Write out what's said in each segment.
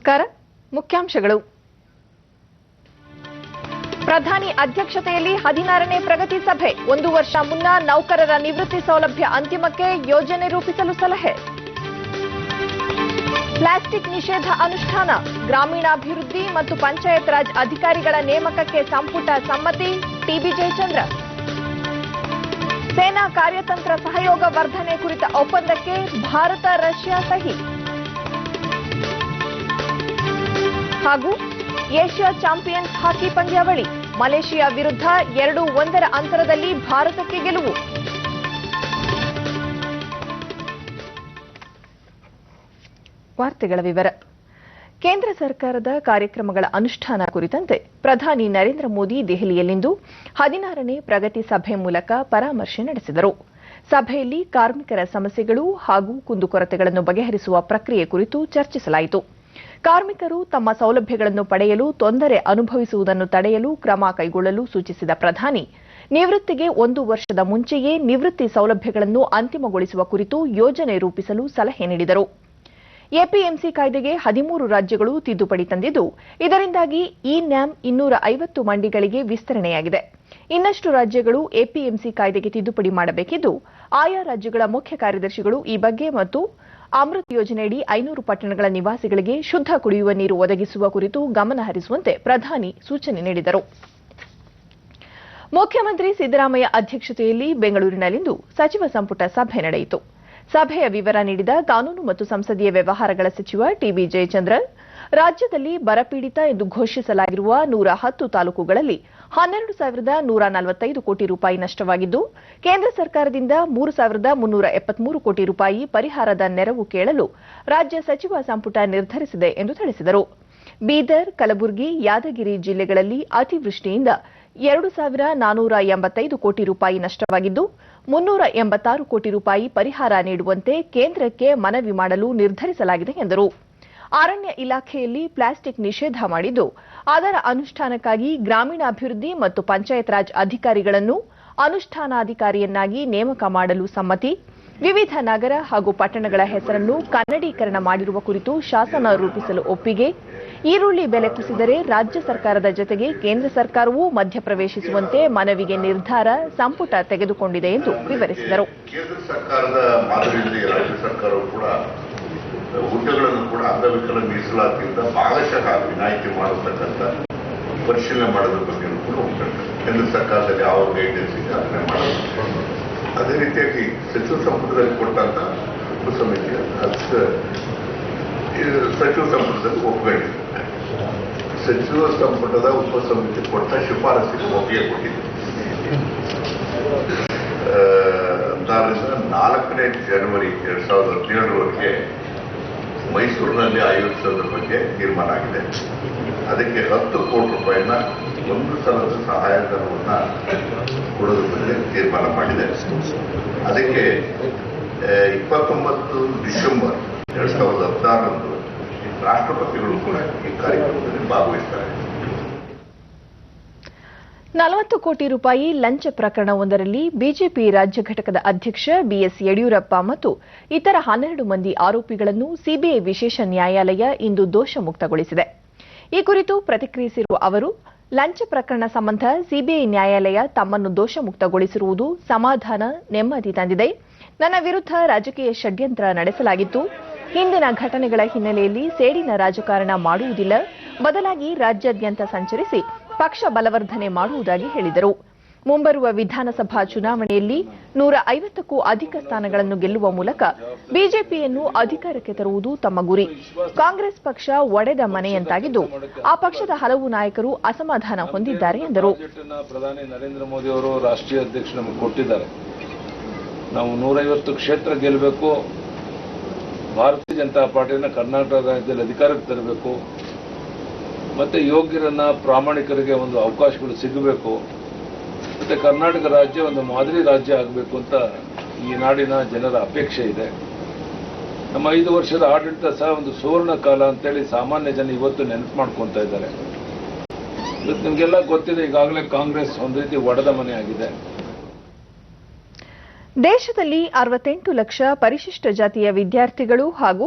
ನಮಸ್ಕಾರ. ಮುಖ್ಯಾಂಶಗಳು. ಪ್ರಧಾನಿ ಅಧ್ಯಕ್ಷತೆಯಲ್ಲಿ 16ನೇ ಪ್ರಗತಿ ಸಭೆ. 1 ವರ್ಷ ಮುನ್ನ ನೌಕರರ ನಿವೃತ್ತಿ ಸೌಲಭ್ಯ ಅಂತಿಮಕ್ಕೆ ಯೋಜನೆ ರೂಪಿಸಲು ಸಲಹೆ. ಪ್ಲಾಸ್ಟಿಕ್ ನಿಷೇಧ ಅನುಷ್ಠಾನ, ಗ್ರಾಮೀಣಾಭಿವೃದ್ಧಿ ಮತ್ತು ಪಂಚಾಯತ್ ರಾಜ್ ಅಧಿಕಾರಿಗಳ ನೇಮಕಕ್ಕೆ ಸಂಪುಟ ಸಮ್ಮತಿ. ಟಿಬಿ ಜಯಚಂದ್ರ. ಸೇನಾ ಕಾರ್ಯತಂತ್ರ ಸಹಯೋಗ ವರ್ಧನೆ ಕುರಿತ ಒಪ್ಪಂದಕ್ಕೆ ಭಾರತ ರಷ್ಯಾ ಸಹಿ. ಹಾಗೂ ಏಷ್ಯಾ ಚಾಂಪಿಯನ್ಸ್ ಹಾಕಿ ಪಂದ್ಯಾವಳಿ, ಮಲೇಷಿಯಾ ವಿರುದ್ಧ 2-1 ಅಂತರದಲ್ಲಿ ಭಾರತಕ್ಕೆ ಗೆಲುವು. ವಾರ್ತೆಗಳ ವಿವರ. ಕೇಂದ್ರ ಸರ್ಕಾರದ ಕಾರ್ಯಕ್ರಮಗಳ ಅನುಷ್ಠಾನ ಕುರಿತಂತೆ ಪ್ರಧಾನಿ ನರೇಂದ್ರ ಮೋದಿ ದೆಹಲಿಯಲ್ಲಿಂದು 16ನೇ ಪ್ರಗತಿ ಸಭೆ ಮೂಲಕ ಪರಾಮರ್ಶೆ ನಡೆಸಿದರು. ಸಭೆಯಲ್ಲಿ ಕಾರ್ಮಿಕರ ಸಮಸ್ಯೆಗಳು ಹಾಗೂ ಕುಂದುಕೊರತೆಗಳನ್ನು ಬಗೆಹರಿಸುವ ಪ್ರಕ್ರಿಯೆ ಕುರಿತು ಚರ್ಚಿಸಲಾಯಿತು. ಕಾರ್ಮಿಕರು ತಮ್ಮ ಸೌಲಭ್ಯಗಳನ್ನು ಪಡೆಯಲು ತೊಂದರೆ ಅನುಭವಿಸುವುದನ್ನು ತಡೆಯಲು ಕ್ರಮ ಕೈಗೊಳ್ಳಲು ಸೂಚಿಸಿದ ಪ್ರಧಾನಿ, ನಿವೃತ್ತಿಗೆ 1 ವರ್ಷದ ಮುಂಚೆಯೇ ನಿವೃತ್ತಿ ಸೌಲಭ್ಯಗಳನ್ನು ಅಂತಿಮಗೊಳಿಸುವ ಕುರಿತು ಯೋಜನೆ ರೂಪಿಸಲು ಸಲಹೆ ನೀಡಿದರು. ಎಪಿಎಂಸಿ ಕಾಯ್ದೆಗೆ 13 ರಾಜ್ಯಗಳು ತಿದ್ದುಪಡಿ ತಂದಿದ್ದು, ಇದರಿಂದಾಗಿ ಈ ನ್ಯಾಮ್ 250 ಮಂಡಿಗಳಿಗೆ ವಿಸ್ತರಣೆಯಾಗಿದೆ. ಇನ್ನಷ್ಟು ರಾಜ್ಯಗಳು ಎಪಿಎಂಸಿ ಕಾಯ್ದೆಗೆ ತಿದ್ದುಪಡಿ ಮಾಡಬೇಕಿದ್ದು, ಆಯಾ ರಾಜ್ಯಗಳ ಮುಖ್ಯ ಕಾರ್ಯದರ್ಶಿಗಳು ಈ ಬಗ್ಗೆ ಮತ್ತು ಅಮೃತ್ ಯೋಜನೆಯಡಿ 500 ಪಟ್ಟಣಗಳ ನಿವಾಸಿಗಳಿಗೆ ಶುದ್ಧ ಕುಡಿಯುವ ನೀರು ಒದಗಿಸುವ ಕುರಿತು ಗಮನ ಹರಿಸುವಂತೆ ಪ್ರಧಾನಿ ಸೂಚನೆ ನೀಡಿದರು. ಮುಖ್ಯಮಂತ್ರಿ ಸಿದ್ದರಾಮಯ್ಯ ಅಧ್ಯಕ್ಷತೆಯಲ್ಲಿ ಬೆಂಗಳೂರಿನಲ್ಲಿಂದು ಸಚಿವ ಸಂಪುಟ ಸಭೆ ನಡೆಯಿತು. ಸಭೆಯ ವಿವರ ನೀಡಿದ ಕಾನೂನು ಮತ್ತು ಸಂಸದೀಯ ವ್ಯವಹಾರಗಳ ಸಚಿವ ಟಿಬಿ ಜಯಚಂದ್ರ, ರಾಜ್ಯದಲ್ಲಿ ಬರಪೀಡಿತ ಎಂದು ಘೋಷಿಸಲಾಗಿರುವ 110 ತಾಲೂಕುಗಳಲ್ಲಿ 12,145 ಕೋಟಿ ರೂಪಾಯಿ ನಷ್ಟವಾಗಿದ್ದು, ಕೇಂದ್ರ ಸರ್ಕಾರದಿಂದ 3,373 ಕೋಟಿ ರೂಪಾಯಿ ಪರಿಹಾರದ ನೆರವು ಕೇಳಲು ರಾಜ್ಯ ಸಚಿವ ಸಂಪುಟ ನಿರ್ಧರಿಸಿದೆ ಎಂದು ತಿಳಿಸಿದರು. ಬೀದರ್, ಕಲಬುರಗಿ, ಯಾದಗಿರಿ ಜಿಲ್ಲೆಗಳಲ್ಲಿ ಅತಿವೃಷ್ಟಿಯಿಂದ 2,485 ಕೋಟಿ ರೂಪಾಯಿ ನಷ್ಟವಾಗಿದ್ದು, 386 ಕೋಟಿ ರೂಪಾಯಿ ಪರಿಹಾರ ನೀಡುವಂತೆ ಕೇಂದ್ರಕ್ಕೆ ಮನವಿ ಮಾಡಲು ನಿರ್ಧರಿಸಲಾಗಿದೆ ಎಂದರು. ಅರಣ್ಯ ಇಲಾಖೆಯಲ್ಲಿ ಪ್ಲಾಸ್ಟಿಕ್ ನಿಷೇಧ ಮಾಡಿದ್ದು, ಅದರ ಅನುಷ್ಠಾನಕ್ಕಾಗಿ ಗ್ರಾಮೀಣಾಭಿವೃದ್ಧಿ ಮತ್ತು ಪಂಚಾಯತ್ ರಾಜ್ ಅಧಿಕಾರಿಗಳನ್ನು ಅನುಷ್ಠಾನಾಧಿಕಾರಿಯನ್ನಾಗಿ ನೇಮಕ ಮಾಡಲು ಸಮ್ಮತಿ. ವಿವಿಧ ನಗರ ಹಾಗೂ ಪಟ್ಟಣಗಳ ಹೆಸರನ್ನು ಕನ್ನಡೀಕರಣ ಮಾಡಿರುವ ಕುರಿತು ಶಾಸನ ರೂಪಿಸಲು ಒಪ್ಪಿಗೆ. ಈರುಳ್ಳಿ ಬೆಲೆ ಕುಸಿದರೆ ರಾಜ್ಯ ಸರ್ಕಾರದ ಜತೆಗೆ ಕೇಂದ್ರ ಸರ್ಕಾರವೂ ಮಧ್ಯಪ್ರವೇಶಿಸುವಂತೆ ಮನವಿಗೆ ನಿರ್ಧಾರ ಸಂಪುಟ ತೆಗೆದುಕೊಂಡಿದೆ ಎಂದು ವಿವರಿಸಿದರು. ಕೇಂದ್ರ ಸರ್ಕಾರದ ಮಾದರಿಯಲ್ಲಿ ರಾಜ್ಯ ಸರ್ಕಾರವು ಕೂಡ ಹುದ್ದೆಗಳನ್ನು ಕೂಡ ಅಂಗವಿಕಲ ಮೀಸಲಾತಿಯಿಂದ ಭಾಗಶಃ ವಿನಾಯಿತಿ ಮಾಡತಕ್ಕಂಥ ಪರಿಶೀಲನೆ ಮಾಡೋದ್ರ ಬಗ್ಗೆ ಕೂಡ ಉಂಟು. ಕೇಂದ್ರ ಸರ್ಕಾರದಲ್ಲಿ ಯಾವ ಗೈಡ್ಲೈನ್ಸ್ ಇದೆ ಅದನ್ನೇ ಮಾಡೋದು. ಅದೇ ರೀತಿಯಾಗಿ ಸಚಿವ ಸಂಪುಟದಲ್ಲಿ ಕೊಟ್ಟಂತ ಉಪಸಮಿತಿ ಸಚಿವ ಸಂಪುಟದಲ್ಲಿ ಒಪ್ಪಿಕೊಂಡಿದೆ. ಸಚಿವ ಸಂಪುಟದ ಉಪಸಮಿತಿ ಕೊಟ್ಟ ಶಿಫಾರಸಿಗೆ ಒಪ್ಪಿಗೆ ಕೊಟ್ಟಿದೆ. 4ನೇ ಜನವರಿ 2017ರವರೆಗೆ ಮೈಸೂರಿನಲ್ಲಿ ಆಯೋಜಿಸೋದ್ರ ಬಗ್ಗೆ ತೀರ್ಮಾನ ಆಗಿದೆ. ಅದಕ್ಕೆ 10 ಕೋಟಿ ರೂಪಾಯಿನ ಒಂದು ಸಲದ ಸಹಾಯಧನವನ್ನು ಕೊಡೋದ್ರ ಬಗ್ಗೆ ತೀರ್ಮಾನ ಮಾಡಿದೆ. ಅದಕ್ಕೆ 29 ಡಿಸೆಂಬರ್ 2016ರಂದು ರಾಷ್ಟ್ರಪತಿಗಳು ಕೂಡ ಈ ಕಾರ್ಯಕ್ರಮದಲ್ಲಿ ಭಾಗವಹಿಸ್ತಾರೆ. 40 ಕೋಟಿ ರೂಪಾಯಿ ಲಂಚ ಪ್ರಕರಣವೊಂದರಲ್ಲಿ ಬಿಜೆಪಿ ರಾಜ್ಯ ಘಟಕದ ಅಧ್ಯಕ್ಷ ಬಿಎಸ್ ಯಡಿಯೂರಪ್ಪ ಮತ್ತು ಇತರ 12 ಮಂದಿ ಆರೋಪಿಗಳನ್ನು ಸಿಬಿಐ ವಿಶೇಷ ನ್ಯಾಯಾಲಯ ಇಂದು ದೋಷ ಮುಕ್ತಗೊಳಿಸಿದೆ. ಈ ಕುರಿತು ಪ್ರತಿಕ್ರಿಯಿಸಿರುವ ಅವರು, ಲಂಚ ಪ್ರಕರಣ ಸಂಬಂಧ ಸಿಬಿಐ ನ್ಯಾಯಾಲಯ ತಮ್ಮನ್ನು ದೋಷ ಮುಕ್ತಗೊಳಿಸಿರುವುದು ಸಮಾಧಾನ, ನೆಮ್ಮದಿ ತಂದಿದೆ. ನನ್ನ ವಿರುದ್ಧ ರಾಜಕೀಯ ಷಡ್ಯಂತ್ರ ನಡೆಸಲಾಗಿತ್ತು. ಹಿಂದಿನ ಘಟನೆಗಳ ಹಿನ್ನೆಲೆಯಲ್ಲಿ ಸೇಡಿನ ರಾಜಕಾರಣ ಮಾಡುವುದಿಲ್ಲ. ಬದಲಾಗಿ ರಾಜ್ಯಾದ್ಯಂತ ಸಂಚರಿಸಿ ಪಕ್ಷ ಬಲವರ್ಧನೆ ಮಾಡುವುದಾಗಿ ಹೇಳಿದರು. ಮುಂಬರುವ ವಿಧಾನಸಭಾ ಚುನಾವಣೆಯಲ್ಲಿ 150ಕ್ಕೂ ಅಧಿಕ ಸ್ಥಾನಗಳನ್ನು ಗೆಲ್ಲುವ ಮೂಲಕ ಬಿಜೆಪಿಯನ್ನು ಅಧಿಕಾರಕ್ಕೆ ತರುವುದು ತಮ್ಮ ಗುರಿ. ಕಾಂಗ್ರೆಸ್ ಪಕ್ಷ ಒಡೆದ ಮನೆಯಂತಾಗಿದ್ದು, ಆ ಪಕ್ಷದ ಹಲವು ನಾಯಕರು ಅಸಮಾಧಾನ ಹೊಂದಿದ್ದಾರೆ ಎಂದರು. ಪ್ರಧಾನಿ ನರೇಂದ್ರ ಮೋದಿ ಅವರು ರಾಷ್ಟ್ರೀಯ ಅಧ್ಯಕ್ಷ ನಮಗೆ ಕೊಟ್ಟಿದ್ದಾರೆ. ನಾವು 150 ಕ್ಷೇತ್ರ ಗೆಲ್ಲಬೇಕು, ಭಾರತೀಯ ಜನತಾ ಪಾರ್ಟಿಯನ್ನು ಕರ್ನಾಟಕ ರಾಜ್ಯದಲ್ಲಿ ಅಧಿಕಾರಕ್ಕೆ ತರಬೇಕು, ಮತ್ತೆ ಯೋಗ್ಯರನ್ನ ಪ್ರಾಮಾಣಿಕರಿಗೆ ಒಂದು ಅವಕಾಶಗಳು ಸಿಗಬೇಕು, ಮತ್ತೆ ಕರ್ನಾಟಕ ರಾಜ್ಯ ಒಂದು ಮಾದರಿ ರಾಜ್ಯ ಆಗಬೇಕು ಅಂತ ಈ ನಾಡಿನ ಜನರ ಅಪೇಕ್ಷೆ ಇದೆ. ನಮ್ಮ 5 ವರ್ಷದ ಆಡಳಿತ ಸಹ ಒಂದು ಸುವರ್ಣ ಕಾಲ ಅಂತೇಳಿ ಸಾಮಾನ್ಯ ಜನ ಇವತ್ತು ನೆನಪು ಮಾಡ್ಕೊತಾ ಇದ್ದಾರೆ. ಇವತ್ತು ನಿಮಗೆಲ್ಲ ಗೊತ್ತಿದೆ, ಈಗಾಗಲೇ ಕಾಂಗ್ರೆಸ್ ಒಂದು ರೀತಿ ಒಡೆದ ಮನೆ ಆಗಿದೆ. ದೇಶದಲ್ಲಿ 68 ಲಕ್ಷ ಪರಿಶಿಷ್ಟ ಜಾತಿಯ ವಿದ್ಯಾರ್ಥಿಗಳು ಹಾಗೂ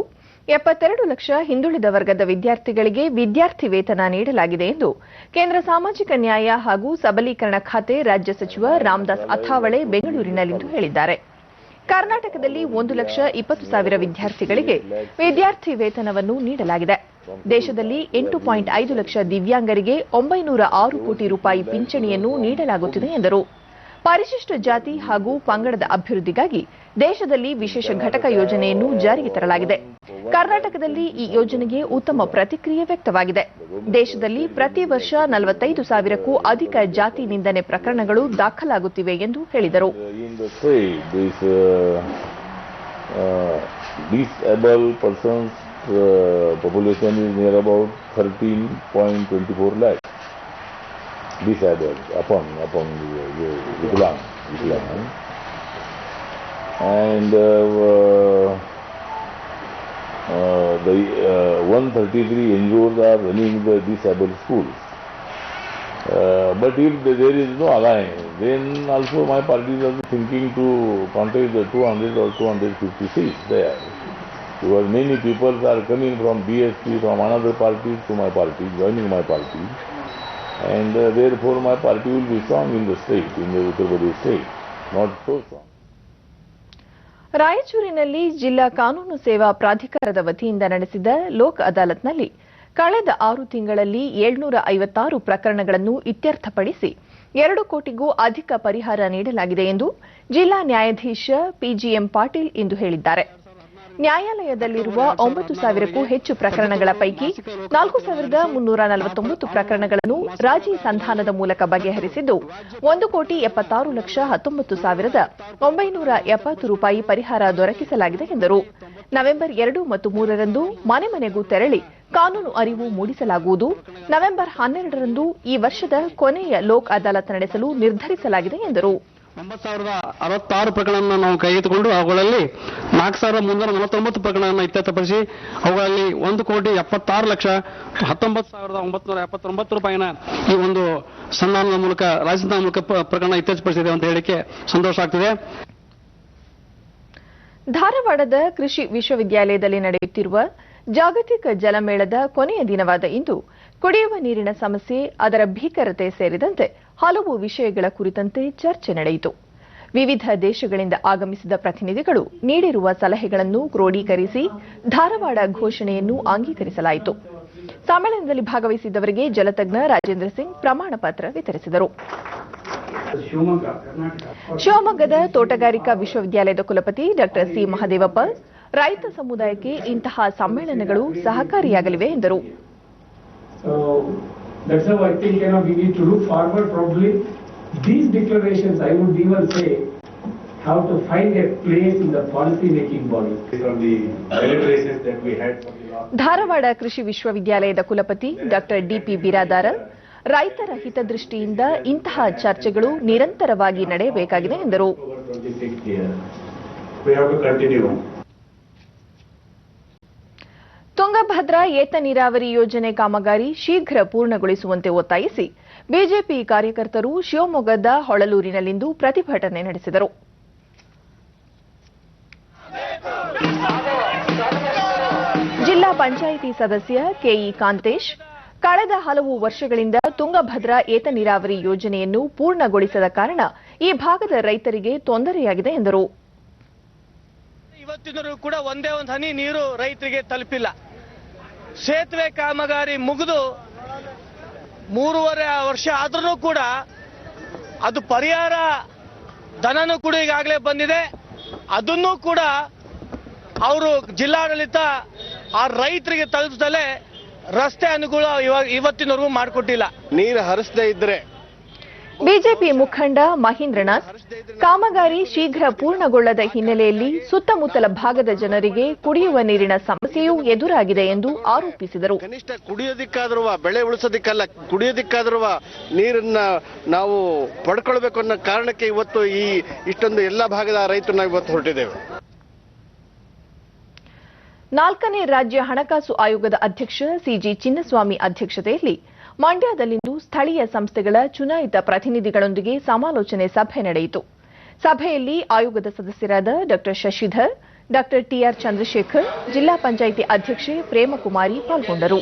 72 ಲಕ್ಷ ಹಿಂದುಳಿದ ವರ್ಗದ ವಿದ್ಯಾರ್ಥಿಗಳಿಗೆ ವಿದ್ಯಾರ್ಥಿ ವೇತನ ನೀಡಲಾಗಿದೆ ಎಂದು ಕೇಂದ್ರ ಸಾಮಾಜಿಕ ನ್ಯಾಯ ಹಾಗೂ ಸಬಲೀಕರಣ ಖಾತೆ ರಾಜ್ಯ ಸಚಿವ ರಾಮದಾಸ್ ಅಥಾವಳೆ ಬೆಂಗಳೂರಿನಲ್ಲಿಂದು ಹೇಳಿದ್ದಾರೆ. ಕರ್ನಾಟಕದಲ್ಲಿ 1,20,000 ವಿದ್ಯಾರ್ಥಿಗಳಿಗೆ ವಿದ್ಯಾರ್ಥಿ ವೇತನವನ್ನು ನೀಡಲಾಗಿದೆ. ದೇಶದಲ್ಲಿ 8.5 ಲಕ್ಷ ದಿವ್ಯಾಂಗರಿಗೆ 906 ಕೋಟಿ ರೂಪಾಯಿ ಪಿಂಚಣಿಯನ್ನು ನೀಡಲಾಗುತ್ತಿದೆ ಎಂದರು. ಪರಿಶಿಷ್ಟ ಜಾತಿ ಹಾಗೂ ಪಂಗಡದ ಅಭಿವೃದ್ಧಿಗಾಗಿ ದೇಶದಲ್ಲಿ ವಿಶೇಷ ಘಟಕ ಯೋಜನೆಯನ್ನು ಜಾರಿಗೆ ತರಲಾಗಿದೆ. ಕರ್ನಾಟಕದಲ್ಲಿ ಈ ಯೋಜನೆಗೆ ಉತ್ತಮ ಪ್ರತಿಕ್ರಿಯೆ ವ್ಯಕ್ತವಾಗಿದೆ. ದೇಶದಲ್ಲಿ ಪ್ರತಿ ವರ್ಷ 45,000ಕ್ಕೂ ಅಧಿಕ ಜಾತಿ ನಿಂದನೆ ಪ್ರಕರಣಗಳು ದಾಖಲಾಗುತ್ತಿವೆ ಎಂದು ಹೇಳಿದರು. Population is near about 13.24 lakh. Disabled upon the Viklang. And the 133 NGOs are running the disabled schools. But if there is no alliance, then also my party is also thinking to contest the 200 or 250 seats there. Because many people are coming from BSP, from another party to my party, joining my party. And therefore my party will be strong in the state, in the Uttar Pradesh state, not so strong. ರಾಯಚೂರಿನಲ್ಲಿ ಜಿಲ್ಲಾ ಕಾನೂನು ಸೇವಾ ಪ್ರಾಧಿಕಾರದ ವತಿಯಿಂದ ನಡೆಸಿದ ಲೋಕ್ ಅದಾಲತ್ನಲ್ಲಿ ಕಳೆದ 6 ತಿಂಗಳಲ್ಲಿ 756 ಪ್ರಕರಣಗಳನ್ನು ಇತ್ಯರ್ಥಪಡಿಸಿ 2 ಕೋಟಿಗೂ ಅಧಿಕ ಪರಿಹಾರ ನೀಡಲಾಗಿದೆ ಎಂದು ಜಿಲ್ಲಾ ನ್ಯಾಯಾಧೀಶ ಪಿಜಿಎಂ ಪಾಟೀಲ್ ಇಂದು ಹೇಳಿದ್ದಾರೆ. ನ್ಯಾಯಾಲಯದಲ್ಲಿರುವ 9,000ಕ್ಕೂ ಹೆಚ್ಚು ಪ್ರಕರಣಗಳ ಪೈಕಿ 4,349 ಪ್ರಕರಣಗಳನ್ನು ರಾಜಿ ಸಂಧಾನದ ಮೂಲಕ ಬಗೆಹರಿಸಿದ್ದು 1,76,19,970 ರೂಪಾಯಿ ಪರಿಹಾರ ದೊರಕಿಸಲಾಗಿದೆ ಎಂದರು. ನವೆಂಬರ್ 2 ಮತ್ತು 3ರಂದು ಮನೆ ಮನೆಗೂ ತೆರಳಿ ಕಾನೂನು ಅರಿವು ಮೂಡಿಸಲಾಗುವುದು. ನವೆಂಬರ್ 12ರಂದು ಈ ವರ್ಷದ ಕೊನೆಯ ಲೋಕ್ ಅದಾಲತ್ ನಡೆಸಲು ನಿರ್ಧರಿಸಲಾಗಿದೆ ಎಂದರು. 9,066 ಪ್ರಕರಣವನ್ನು ನಾವು ಕೈಗೆತ್ತಿಕೊಂಡು ಅವುಗಳಲ್ಲಿ 4,349 ಪ್ರಕರಣವನ್ನು ಇತ್ಯರ್ಥಪಡಿಸಿ ಅವುಗಳಲ್ಲಿ 1,76,19,979 ರೂಪಾಯಿನ ಈ ಒಂದು ಸಂಧಾನದ ಮೂಲಕ ರಾಜಸಂಧಾನದ ಮೂಲಕ ಪ್ರಕರಣ ಇತ್ಯರ್ಥಪಡಿಸಿದೆ ಅಂತ ಹೇಳಿಕೆ ಸಂತೋಷ ಆಗ್ತಿದೆ. ಧಾರವಾಡದ ಕೃಷಿ ವಿಶ್ವವಿದ್ಯಾಲಯದಲ್ಲಿ ನಡೆಯುತ್ತಿರುವ ಜಾಗತಿಕ ಜಲಮೇಳದ ಕೊನೆಯ ದಿನವಾದ ಇಂದು ಕುಡಿಯುವ ನೀರಿನ ಸಮಸ್ಯೆ, ಅದರ ಭೀಕರತೆ ಸೇರಿದಂತೆ ಹಲವು ವಿಷಯಗಳ ಕುರಿತಂತೆ ಚರ್ಚೆ ನಡೆಯಿತು. ವಿವಿಧ ದೇಶಗಳಿಂದ ಆಗಮಿಸಿದ ಪ್ರತಿನಿಧಿಗಳು ನೀಡಿರುವ ಸಲಹೆಗಳನ್ನು ಕ್ರೋಢೀಕರಿಸಿ ಧಾರವಾಡ ಘೋಷಣೆಯನ್ನು ಅಂಗೀಕರಿಸಲಾಯಿತು. ಸಮ್ಮೇಳನದಲ್ಲಿ ಭಾಗವಹಿಸಿದ್ದವರಿಗೆ ಜಲತಜ್ಞ ರಾಜೇಂದ್ರ ಸಿಂಗ್ ಪ್ರಮಾಣ ಪತ್ರ ವಿತರಿಸಿದರು. ಶಿವಮೊಗ್ಗದ ತೋಟಗಾರಿಕಾ ವಿಶ್ವವಿದ್ಯಾಲಯದ ಕುಲಪತಿ ಡಾ ಸಿ ಮಹದೇವಪ್ಪ ರೈತ ಸಮುದಾಯಕ್ಕೆ ಇಂತಹ ಸಮ್ಮೇಳನಗಳು ಸಹಕಾರಿಯಾಗಲಿವೆ ಎಂದರು. That's how I think we need to look forward. Probably these declarations, I would even say, have to find a place in the policy making body. From the deliberations that we had for the last. Dharwad ಕೃಷಿ ವಿಶ್ವವಿದ್ಯಾಲಯದ ಕುಲಪತಿ ಡಾ DP Biradar ರೈತರ ಹಿತದೃಷ್ಟಿಯಿಂದ ಇಂತಹ ಚರ್ಚೆಗಳು ನಿರಂತರವಾಗಿ ನಡೆಯಬೇಕಾಗಿದೆ ಎಂದರು. ತುಂಗಭದ್ರಾ ಏತ ನೀರಾವರಿ ಯೋಜನೆ ಕಾಮಗಾರಿ ಶೀಘ್ರ ಪೂರ್ಣಗೊಳಿಸುವಂತೆ ಒತ್ತಾಯಿಸಿ ಬಿಜೆಪಿ ಕಾರ್ಯಕರ್ತರು ಶಿವಮೊಗ್ಗದ ಹೊಳಲೂರಿನಲ್ಲಿಂದು ಪ್ರತಿಭಟನೆ ನಡೆಸಿದರು. ಜಿಲ್ಲಾ ಪಂಚಾಯಿತಿ ಸದಸ್ಯ ಕೆಇ ಕಾಂತೇಶ್ ಕಳೆದ ಹಲವು ವರ್ಷಗಳಿಂದ ತುಂಗಭದ್ರಾ ಏತ ನೀರಾವರಿ ಯೋಜನೆಯನ್ನು ಪೂರ್ಣಗೊಳಿಸದ ಕಾರಣ ಈ ಭಾಗದ ರೈತರಿಗೆ ತೊಂದರೆಯಾಗಿದೆ ಎಂದರು. ಇವತ್ತಿನವರೆಗೂ ಕೂಡ ಒಂದೇ ಒಂದು ಹನಿ ನೀರು ರೈತರಿಗೆ ತಲುಪಿಲ್ಲ. ಸೇತುವೆ ಕಾಮಗಾರಿ ಮುಗಿದು 3.5 ವರ್ಷ ಆದ್ರೂ ಕೂಡ ಅದು ಪರಿಹಾರ ಧನನೂ ಕೂಡ ಈಗಾಗಲೇ ಬಂದಿದೆ. ಅದನ್ನೂ ಕೂಡ ಅವರು ಜಿಲ್ಲಾಡಳಿತ ಆ ರೈತರಿಗೆ ತಲುಪಿಸಲೇ ರಸ್ತೆ ಅನುಕೂಲ ಇವತ್ತಿನವರೆಗೂ ಮಾಡಿಕೊಟ್ಟಿಲ್ಲ. ನೀರು ಹರಿಸದೇ ಇದ್ರೆ ಬಿಜೆಪಿ ಮುಖಂಡ ಮಹೇಂದ್ರನಾಥ್ ಕಾಮಗಾರಿ ಶೀಘ್ರ ಪೂರ್ಣಗೊಳ್ಳದ ಹಿನ್ನೆಲೆಯಲ್ಲಿ ಸುತ್ತಮುತ್ತಲ ಭಾಗದ ಜನರಿಗೆ ಕುಡಿಯುವ ನೀರಿನ ಸಮಸ್ಯೆಯೂ ಎದುರಾಗಿದೆ ಎಂದು ಆರೋಪಿಸಿದರು. ಕನಿಷ್ಠ ಕುಡಿಯೋದಿಕ್ಕಾದ್ರೂ ಬೆಳೆ ಉಳಿಸೋದಿಕ್ಕಲ್ಲ, ಕುಡಿಯೋದಿಕ್ಕಾದ್ರೂ ನೀರನ್ನ ನಾವು ಪಡ್ಕೊಳ್ಬೇಕು ಅನ್ನೋ ಕಾರಣಕ್ಕೆ ಇವತ್ತು ಈ ಇಷ್ಟೊಂದು ಎಲ್ಲ ಭಾಗದ ರೈತರು ನಾವು ಇವತ್ತು ಹೊರಟಿದ್ದೇವೆ. 4ನೇ ರಾಜ್ಯ ಹಣಕಾಸು ಆಯೋಗದ ಅಧ್ಯಕ್ಷ ಸಿಜಿ ಚಿನ್ನಸ್ವಾಮಿ ಅಧ್ಯಕ್ಷತೆಯಲ್ಲಿ ಮಂಡ್ಯದಲ್ಲಿಂದು ಸ್ಥಳೀಯ ಸಂಸ್ಥೆಗಳ ಚುನಾಯಿತ ಪ್ರತಿನಿಧಿಗಳೊಂದಿಗೆ ಸಮಾಲೋಚನೆ ಸಭೆ ನಡೆಯಿತು. ಸಭೆಯಲ್ಲಿ ಆಯೋಗದ ಸದಸ್ಯರಾದ ಡಾ ಶಶಿಧರ್, ಡಾಕ್ಟರ್ ಟಿಆರ್ ಚಂದ್ರಶೇಖರ್, ಜಿಲ್ಲಾ ಪಂಚಾಯಿತಿ ಅಧ್ಯಕ್ಷೆ ಪ್ರೇಮಕುಮಾರಿ ಪಾಲ್ಗೊಂಡರು.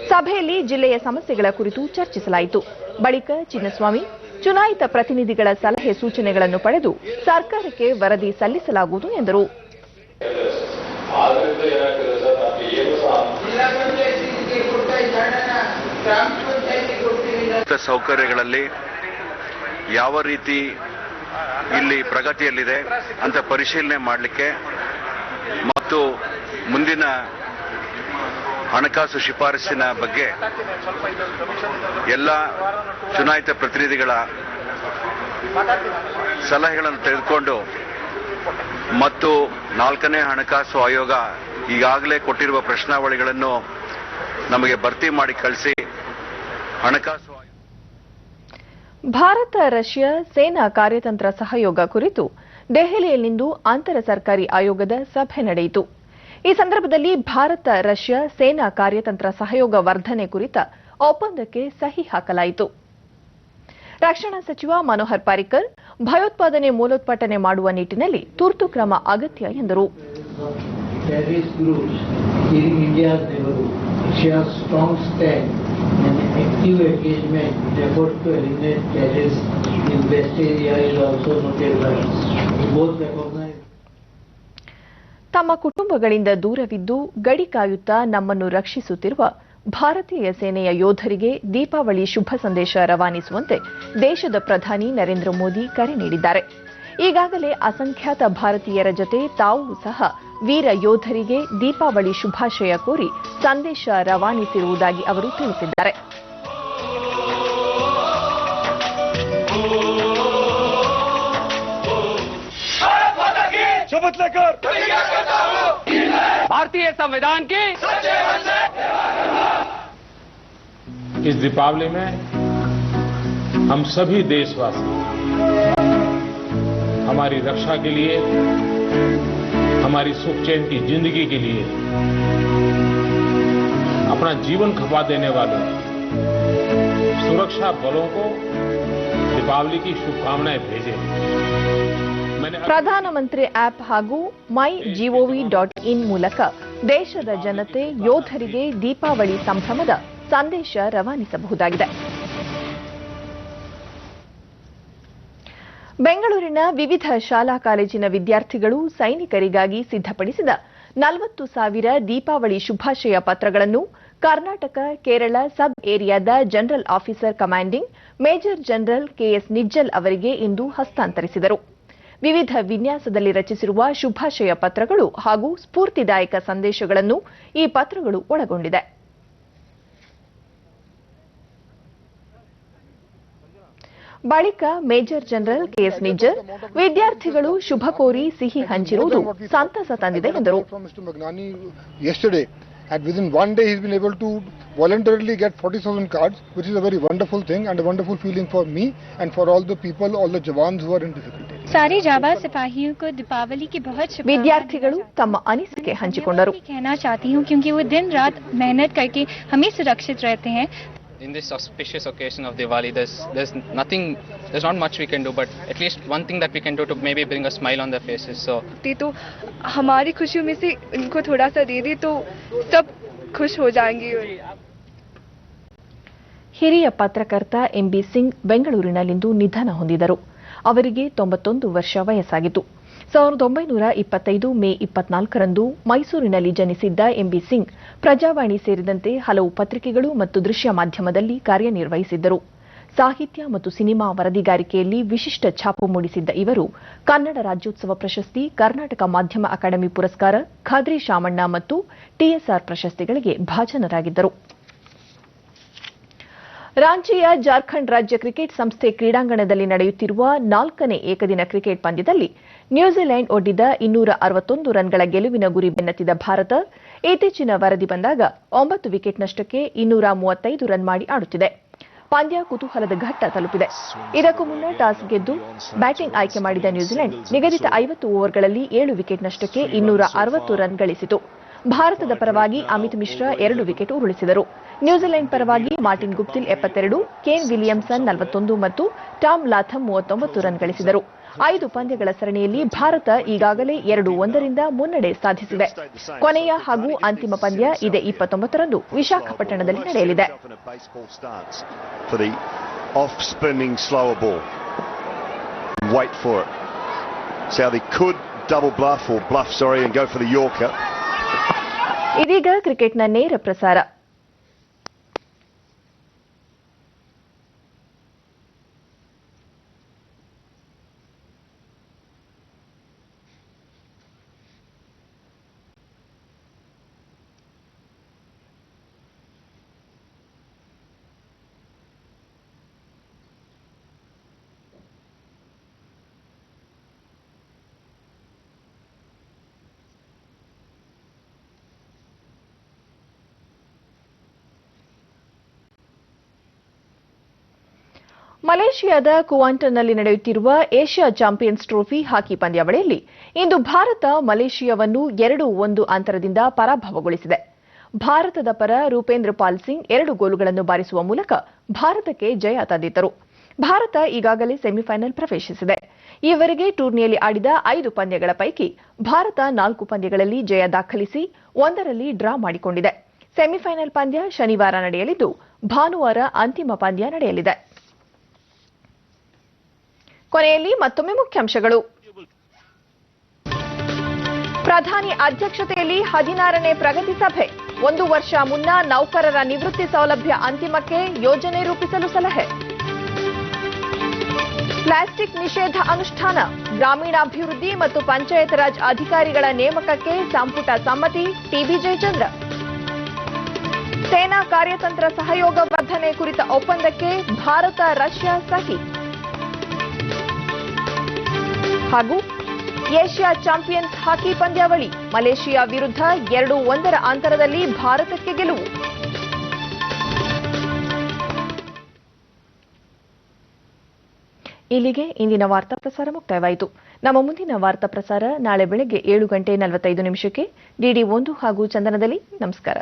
ಸಭೆಯಲ್ಲಿ ಜಿಲ್ಲೆಯ ಸಮಸ್ಯೆಗಳ ಕುರಿತು ಚರ್ಚಿಸಲಾಯಿತು. ಬಳಿಕ ಚಿನ್ನಸ್ವಾಮಿ, ಚುನಾಯಿತ ಪ್ರತಿನಿಧಿಗಳ ಸಲಹೆ ಸೂಚನೆಗಳನ್ನು ಪಡೆದು ಸರ್ಕಾರಕ್ಕೆ ವರದಿ ಸಲ್ಲಿಸಲಾಗುವುದು ಎಂದರು. ಸೌಕರ್ಯಗಳಲ್ಲಿ ಯಾವ ರೀತಿ ಇಲ್ಲಿ ಪ್ರಗತಿಯಲ್ಲಿದೆ ಅಂತ ಪರಿಶೀಲನೆ ಮಾಡಲಿಕ್ಕೆ ಮತ್ತು ಮುಂದಿನ ಹಣಕಾಸು ಶಿಫಾರಸಿನ ಬಗ್ಗೆ ಎಲ್ಲ ಚುನಾಯಿತ ಪ್ರತಿನಿಧಿಗಳ ಸಲಹೆಗಳನ್ನು ತೆಗೆದುಕೊಂಡು ಮತ್ತು 4ನೇ ಹಣಕಾಸು ಆಯೋಗ ಈಗಾಗಲೇ ಕೊಟ್ಟಿರುವ ಪ್ರಶ್ನಾವಳಿಗಳನ್ನು ನಮಗೆ ಭರ್ತಿ ಮಾಡಿ ಕಳಿಸಿ ಹಣಕಾಸು ಭಾರತ ರಷ್ಯಾ ಸೇನಾ ಕಾರ್ಯತಂತ್ರ ಸಹಯೋಗ ಕುರಿತು ದೆಹಲಿಯಲ್ಲಿಂದು ಅಂತರ ಸರ್ಕಾರಿ ಆಯೋಗದ ಸಭೆ ನಡೆಯಿತು. ಈ ಸಂದರ್ಭದಲ್ಲಿ ಭಾರತ ರಷ್ಯಾ ಸೇನಾ ಕಾರ್ಯತಂತ್ರ ಸಹಯೋಗ ವರ್ಧನೆ ಕುರಿತ ಒಪ್ಪಂದಕ್ಕೆ ಸಹಿ ಹಾಕಲಾಯಿತು. ರಕ್ಷಣಾ ಸಚಿವ ಮನೋಹರ್ ಪಾರಿಕರ್ ಭಯೋತ್ಪಾದನೆ ಮೂಲೋತ್ಪಾಟನೆ ಮಾಡುವ ನಿಟ್ಟಿನಲ್ಲಿ ತುರ್ತು ಕ್ರಮ ಅಗತ್ಯ ಎಂದರು. ತಮ್ಮ ಕುಟುಂಬಗಳಿಂದ ದೂರವಿದ್ದು ಗಡಿ ಕಾಯುತ್ತಾ ನಮ್ಮನ್ನು ರಕ್ಷಿಸುತ್ತಿರುವ ಭಾರತೀಯ ಸೇನೆಯ ಯೋಧರಿಗೆ ದೀಪಾವಳಿ ಶುಭ ಸಂದೇಶ ರವಾನಿಸುವಂತೆ ದೇಶದ ಪ್ರಧಾನಿ ನರೇಂದ್ರ ಮೋದಿ ಕರೆ ನೀಡಿದ್ದಾರೆ. ಈಗಾಗಲೇ ಅಸಂಖ್ಯಾತ ಭಾರತೀಯರ ಜೊತೆ ತಾವು ಸಹ ವೀರ ಯೋಧರಿಗೆ ದೀಪಾವಳಿ ಶುಭಾಶಯ ಕೋರಿ ಸಂದೇಶ ರವಾನಿಸಿರುವುದಾಗಿ ಅವರು ತಿಳಿಸಿದ್ದಾರೆ. शपथ लेकर भारतीय संविधान की इस दीपावली में हम सभी देशवासी हमारी रक्षा के लिए, हमारी सुख चैन की जिंदगी के लिए अपना जीवन खपा देने वाले सुरक्षा बलों को दीपावली की शुभकामनाएं भेजें. ಪ್ರಧಾನಮಂತ್ರಿ ಆಪ್ ಹಾಗೂ MyGov.in ಮೂಲಕ ದೇಶದ ಜನತೆ ಯೋಧರಿಗೆ ದೀಪಾವಳಿ ಸಂಭ್ರಮದ ಸಂದೇಶ ರವಾನಿಸಬಹುದಾಗಿದೆ. ಬೆಂಗಳೂರಿನ ವಿವಿಧ ಶಾಲಾ ಕಾಲೇಜಿನ ವಿದ್ಯಾರ್ಥಿಗಳು ಸೈನಿಕರಿಗಾಗಿ ಸಿದ್ಧಪಡಿಸಿದ 40,000 ದೀಪಾವಳಿ ಶುಭಾಶಯ ಪತ್ರಗಳನ್ನು ಕರ್ನಾಟಕ ಕೇರಳ ಸಬ್ ಏರಿಯಾದ general officer commanding major general KS Nijjal ಅವರಿಗೆ ಇಂದು ಹಸ್ತಾಂತರಿಸಿದರು. ವಿವಿಧ ವಿನ್ಯಾಸದಲ್ಲಿ ರಚಿಸಿರುವ ಶುಭಾಶಯ ಪತ್ರಗಳು ಹಾಗೂ ಸ್ಫೂರ್ತಿದಾಯಕ ಸಂದೇಶಗಳನ್ನು ಈ ಪತ್ರಗಳು ಒಳಗೊಂಡಿದೆ. ಬಳಿಕ ಮೇಜರ್ ಜನರಲ್ ಕೆಎಸ್ ನಿಜ್ಜಲ್ ವಿದ್ಯಾರ್ಥಿಗಳು ಶುಭ ಕೋರಿ ಸಿಹಿ ಹಂಚಿರುವುದು ಸಂತಸ ತಂದಿದೆ ಎಂದರು. And within one day he's been able to voluntarily get 40,000 cards, which is a very wonderful thing and a wonderful feeling for me and for all the people, all the jawans who are in difficulty. सारे जाबाज सिपाहियों को दीपावली की बहुत शुभकामनाएं. विद्यार्थिಗಳು ತಮ್ಮ ಅನಿಸಿಕೆ ಹಂಚಿಕೊಂಡರು. कहना चाहती हूं क्योंकि वो दिन रात मेहनत करके हमें सुरक्षित रहते हैं. In this auspicious occasion of Diwali, there's not much we can do, but at least one thing that we can do to maybe bring a smile on their faces. So, तो हमारी खुशियों में से इनको थोड़ा सा दे दे तो सब खुश हो जाएंगे. ಹಿರಿಯ ಪತ್ರಕರ್ತ ಎಂಬಿ ಸಿಂಗ್ ಬೆಂಗಳೂರಿನಲ್ಲಿಂದು ನಿಧನ ಹೊಂದಿದರು. ಅವರಿಗೆ 91 ವರ್ಷ ವಯಸ್ಸಾಗಿತ್ತು. 1925 ಮೇ 24ರಂದು ಮೈಸೂರಿನಲ್ಲಿ ಜನಿಸಿದ್ದ ಎಂಬಿ ಸಿಂಗ್ ಪ್ರಜಾವಾಣಿ ಸೇರಿದಂತೆ ಹಲವು ಪತ್ರಿಕೆಗಳು ಮತ್ತು ದೃಶ್ಯ ಮಾಧ್ಯಮದಲ್ಲಿ ಕಾರ್ಯನಿರ್ವಹಿಸಿದ್ದರು. ಸಾಹಿತ್ಯ ಮತ್ತು ಸಿನಿಮಾ ವರದಿಗಾರಿಕೆಯಲ್ಲಿ ವಿಶಿಷ್ಟ ಛಾಪು ಮೂಡಿಸಿದ್ದ ಇವರು ಕನ್ನಡ ರಾಜ್ಯೋತ್ಸವ ಪ್ರಶಸ್ತಿ, ಕರ್ನಾಟಕ ಮಾಧ್ಯಮ ಅಕಾಡೆಮಿ ಪುರಸ್ಕಾರ, ಖಾದ್ರಿ ಶಾಮಣ್ಣ ಮತ್ತು ಟಿಎಸ್ಆರ್ ಪ್ರಶಸ್ತಿಗಳಿಗೆ ಭಾಜನರಾಗಿದ್ದರು. ರಾಂಚಿಯ ಜಾರ್ಖಂಡ್ ರಾಜ್ಯ ಕ್ರಿಕೆಟ್ ಸಂಸ್ಥೆ ಕ್ರೀಡಾಂಗಣದಲ್ಲಿ ನಡೆಯುತ್ತಿರುವ 4ನೇ ಏಕದಿನ ಕ್ರಿಕೆಟ್ ಪಂದ್ಯದಲ್ಲಿ ನ್ಯೂಜಿಲೆಂಡ್ ಒಡ್ಡಿದ 261 ರನ್ಗಳ ಗೆಲುವಿನ ಗುರಿ ಬೆನ್ನತ್ತಿದ ಭಾರತ ಇತ್ತೀಚಿನ ವರದಿ ಬಂದಾಗ 9 ವಿಕೆಟ್ ನಷ್ಟಕ್ಕೆ 235 ರನ್ ಮಾಡಿ ಆಡುತ್ತಿದೆ. ಪಂದ್ಯ ಕುತೂಹಲದ ಘಟ್ಟ ತಲುಪಿದೆ. ಇದಕ್ಕೂ ಮುನ್ನ ಟಾಸ್ ಗೆದ್ದು ಬ್ಯಾಟಿಂಗ್ ಆಯ್ಕೆ ಮಾಡಿದ ನ್ಯೂಜಿಲೆಂಡ್ ನಿಗದಿತ 50 ಓವರ್ಗಳಲ್ಲಿ 7 ವಿಕೆಟ್ ನಷ್ಟಕ್ಕೆ 260 ರನ್ ಗಳಿಸಿತು. ಭಾರತದ ಪರವಾಗಿ ಅಮಿತ್ ಮಿಶ್ರಾ 2 ವಿಕೆಟ್ ಉರುಳಿಸಿದರು. ನ್ಯೂಜಿಲೆಂಡ್ ಪರವಾಗಿ ಮಾರ್ಟಿನ್ ಗುಪ್ಟಿಲ್ 72, ಕೇನ್ ವಿಲಿಯಮ್ಸನ್ 41 ಮತ್ತು ಟಾಮ್ ಲಾಥಮ್ 39 ರನ್ ಗಳಿಸಿದರು. 5 ಪಂದ್ಯಗಳ ಸರಣಿಯಲ್ಲಿ ಭಾರತ ಈಗಾಗಲೇ 2-1 ಮುನ್ನಡೆ ಸಾಧಿಸಿದೆ. ಕೊನೆಯ ಹಾಗೂ ಅಂತಿಮ ಪಂದ್ಯ ಇದೇ 29ರಂದು ವಿಶಾಖಪಟ್ಟಣದಲ್ಲಿ ನಡೆಯಲಿದೆ. ಇದೀಗ ಕ್ರಿಕೆಟ್ನ ನೇರ ಪ್ರಸಾರ. ಮಲೇಷಿಯಾದ ಕುವಾಂಟನ್ನಲ್ಲಿ ನಡೆಯುತ್ತಿರುವ ಏಷ್ಯಾ ಚಾಂಪಿಯನ್ಸ್ ಟ್ರೋಫಿ ಹಾಕಿ ಪಂದ್ಯಾವಳಿಯಲ್ಲಿ ಇಂದು ಭಾರತ ಮಲೇಷಿಯಾವನ್ನು 2-1 ಅಂತರದಿಂದ ಪರಾಭವಗೊಳಿಸಿದೆ. ಭಾರತದ ಪರ ರೂಪೇಂದ್ರ ಪಾಲ್ ಸಿಂಗ್ 2 ಗೋಲುಗಳನ್ನು ಬಾರಿಸುವ ಮೂಲಕ ಭಾರತಕ್ಕೆ ಜಯ ತಂದಿದ್ದರು. ಭಾರತ ಈಗಾಗಲೇ ಸೆಮಿಫೈನಲ್ ಪ್ರವೇಶಿಸಿದೆ. ಈವರೆಗೆ ಟೂರ್ನಿಯಲ್ಲಿ ಆಡಿದ 5 ಪಂದ್ಯಗಳ ಪೈಕಿ ಭಾರತ 4 ಪಂದ್ಯಗಳಲ್ಲಿ ಜಯ ದಾಖಲಿಸಿ 1ರಲ್ಲಿ ಡ್ರಾ ಮಾಡಿಕೊಂಡಿದೆ. ಸೆಮಿಫೈನಲ್ ಪಂದ್ಯ ಶನಿವಾರ ನಡೆಯಲಿದ್ದು ಭಾನುವಾರ ಅಂತಿಮ ಪಂದ್ಯ ನಡೆಯಲಿದೆ. ಕೊನೆಯಲ್ಲಿ ಮತ್ತೊಮ್ಮೆ ಮುಖ್ಯಾಂಶಗಳು. ಪ್ರಧಾನಿ ಅಧ್ಯಕ್ಷತೆಯಲ್ಲಿ 16ನೇ ಪ್ರಗತಿ ಸಭೆ. 1 ವರ್ಷ ಮುನ್ನ ನೌಕರರ ನಿವೃತ್ತಿ ಸೌಲಭ್ಯ ಅಂತಿಮಕ್ಕೆ ಯೋಜನೆ ರೂಪಿಸಲು ಸಲಹೆ. ಪ್ಲಾಸ್ಟಿಕ್ ನಿಷೇಧ ಅನುಷ್ಠಾನ, ಗ್ರಾಮೀಣಾಭಿವೃದ್ಧಿ ಮತ್ತು ಪಂಚಾಯತ್ ರಾಜ್ ಅಧಿಕಾರಿಗಳ ನೇಮಕಕ್ಕೆ ಸಂಪುಟ ಸಮ್ಮತಿ. ಟಿಬಿ ಜಯಚಂದ್ರ. ಸೇನಾ ಕಾರ್ಯತಂತ್ರ ಸಹಯೋಗ ವರ್ಧನೆ ಕುರಿತ ಒಪ್ಪಂದಕ್ಕೆ ಭಾರತ ರಷ್ಯಾ ಸಹಿ. ಹಾಗೂ ಏಷ್ಯಾ ಚಾಂಪಿಯನ್ಸ್ ಹಾಕಿ ಪಂದ್ಯಾವಳಿ, ಮಲೇಷಿಯಾ ವಿರುದ್ಧ 2-1 ಅಂತರದಲ್ಲಿ ಭಾರತಕ್ಕೆ ಗೆಲುವು. ಇಲ್ಲಿಗೆ ಇಂದಿನ ವಾರ್ತಾ ಪ್ರಸಾರ ಮುಕ್ತಾಯವಾಯಿತು. ನಮ್ಮ ಮುಂದಿನ ವಾರ್ತಾ ಪ್ರಸಾರ ನಾಳೆ ಬೆಳಗ್ಗೆ 7:45 ಡಿಡಿ 1 ಹಾಗೂ ಚಂದನದಲ್ಲಿ. ನಮಸ್ಕಾರ.